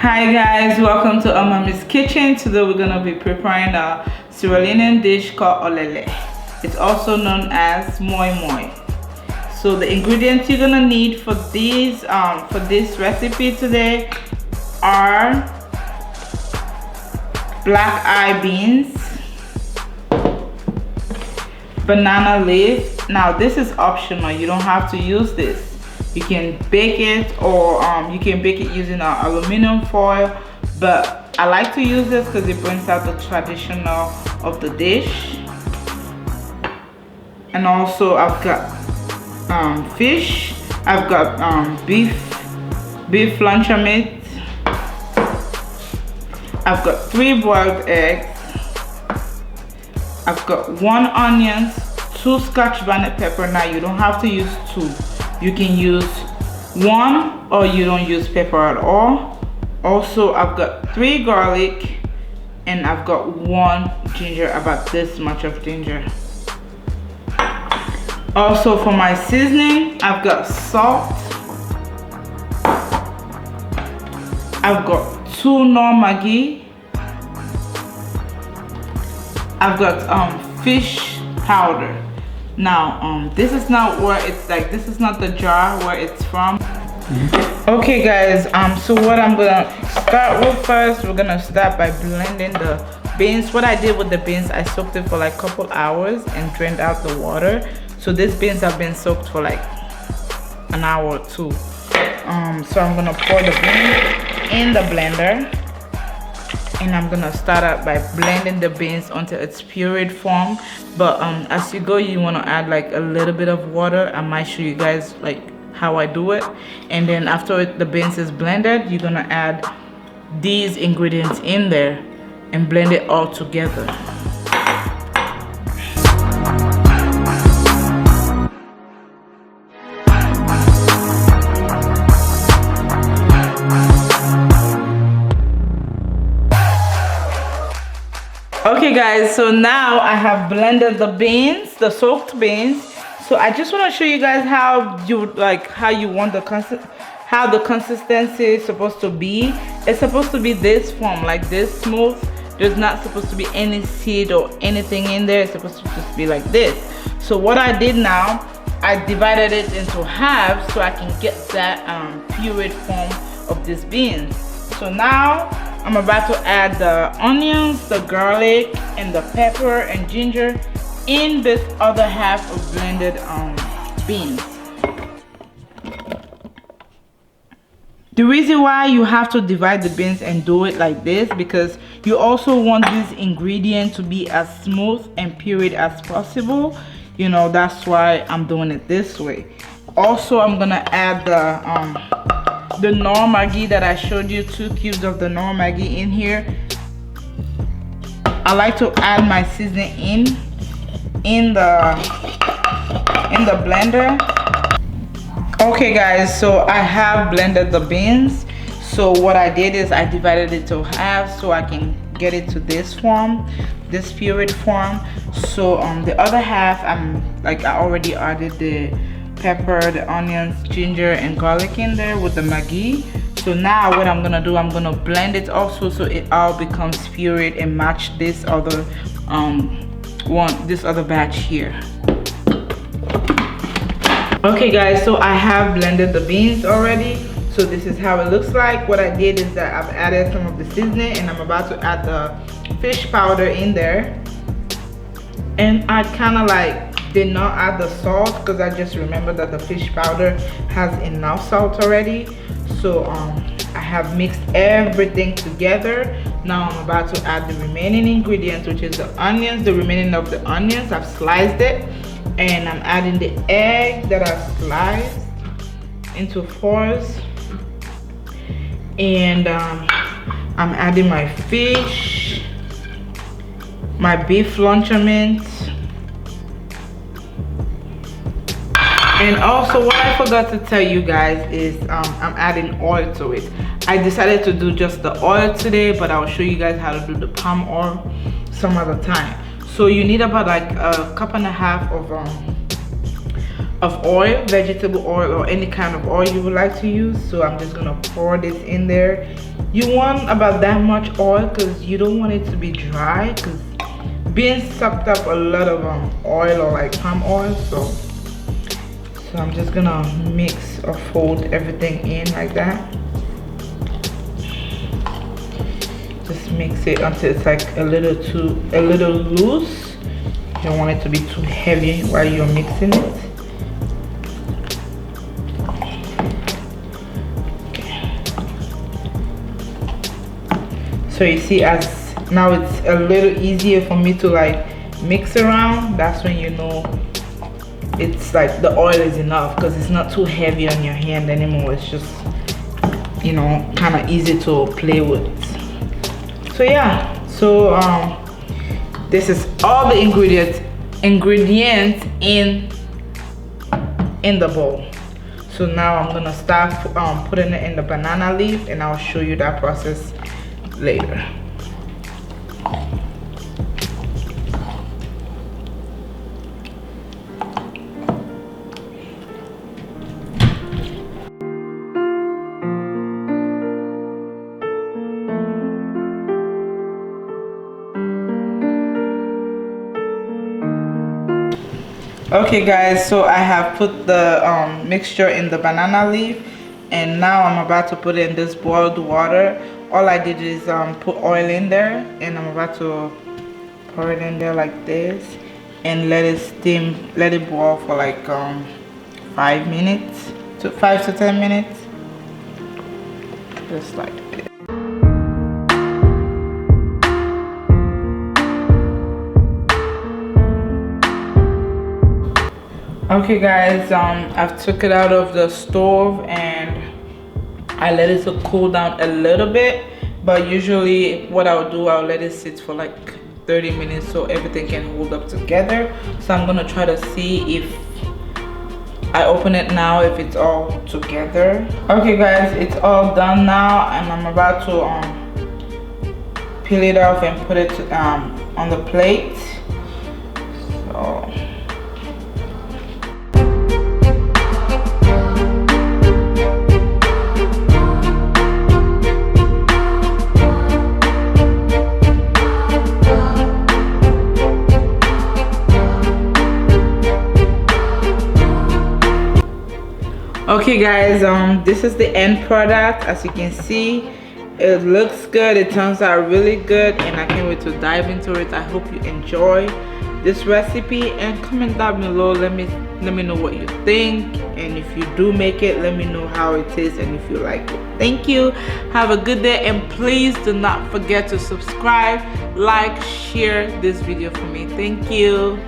Hi guys, welcome to Mame's kitchen. Today we're gonna be preparing a Sierra Leonean dish called Olele. It's also known as Moi Moi. So the ingredients you're gonna need for these for this recipe today are black eye beans, banana leaf. Now this is optional, you don't have to use this. You can bake it, or you can bake it using an aluminum foil, but I like to use this because it brings out the traditional of the dish. And also I've got fish, I've got beef luncheon meat, I've got 3 boiled eggs, I've got 1 onion, 2 scotch bonnet pepper. Now you don't have to use 2. You can use 1 or you don't use pepper at all. Also, I've got 3 garlic and I've got 1 ginger, about this much of ginger. Also for my seasoning, I've got salt. I've got 2 Knorr Maggi. I've got fish powder. Now this is not where it's like, this is not the jar where it's from. Okay guys, so what I'm gonna start with first, we're gonna start by blending the beans. What I did with the beans, I soaked it for like a couple hours and drained out the water. So these beans have been soaked for like an hour or 2. So I'm gonna pour the beans in the blender, and I'm gonna start out by blending the beans until it's pureed form. But as you go, you want to add like a little bit of water. I might show you guys like how I do it. And then after the beans is blended, you're gonna add these ingredients in there and blend it all together. Okay guys, so now I have blended the beans, the soaked beans. So I just want to show you guys how you want how the consistency is supposed to be. It's supposed to be this form, like this, smooth. There's not supposed to be any seed or anything in there. It's supposed to just be like this. So what I did now, I divided it into half so I can get that pureed form of these beans. So now I'm about to add the onions, the garlic, and the pepper and ginger in this other half of blended beans. The reason why you have to divide the beans and do it like this, because you also want this ingredient to be as smooth and pureed as possible. You know, that's why I'm doing it this way. Also, I'm gonna add the Knorr Maggi that I showed you, 2 cubes of the Knorr Maggi in here. I like to add my seasoning in the blender. Okay guys, so I have blended the beans. So what I did is I divided it to half so I can get it to this form, this pureed form. So the other half, I already added the pepper, the onions, ginger, and garlic in there with the Maggi. So now what I'm gonna do, I'm gonna blend it also so it all becomes pureed and match this other this other batch here. Okay guys, so I have blended the beans already. So this is how it looks like. What I did is that I've added some of the seasoning, and I'm about to add the fish powder in there. And I kind of like did not add the salt because I just remembered that the fish powder has enough salt already. So I have mixed everything together. Now I'm about to add the remaining ingredients, which is the onions. The remaining of the onions, I've sliced it, and I'm adding the egg that I've sliced into 4s, and I'm adding my fish, my beef luncheon meat. And also what I forgot to tell you guys is I'm adding oil to it. I decided to do just the oil today, but I'll show you guys how to do the palm oil some other time. So you need about like a cup and a half of of oil, vegetable oil or any kind of oil you would like to use. So I'm just gonna pour this in there. You want about that much oil because you don't want it to be dry, because beans sucked up a lot of oil or like palm oil. So I'm just gonna mix or fold everything in like that. Just mix it until it's like a little loose. You don't want it to be too heavy while you're mixing it. So you see, as now it's a little easier for me to like mix around. That's when you know it's like the oil is enough, because it's not too heavy on your hand anymore. It's just, you know, kind of easy to play with. So yeah, so this is all the ingredients in the bowl. So now I'm gonna start putting it in the banana leaf, and I'll show you that process later. Okay guys, so I have put the mixture in the banana leaf, and now I'm about to put it in this boiled water. All I did is put oil in there, and I'm about to pour it in there like this and let it steam, let it boil for like 5 minutes to 5 to 10 minutes, just like this. Okay guys, I've took it out of the stove and I let it to cool down a little bit, but usually what I'll do, I'll let it sit for like 30 minutes so everything can hold up together. So I'm gonna try to see if I open it now, if it's all together. Okay guys, it's all done now, and I'm about to peel it off and put it on the plate. So okay guys, this is the end product. As you can see, it looks good, it turns out really good, and I can't wait to dive into it. I hope you enjoy this recipe, and comment down below, let me know what you think, and if you do make it, let me know how it tastes and if you like it. Thank you, have a good day, and please do not forget to subscribe, like, share this video for me. Thank you.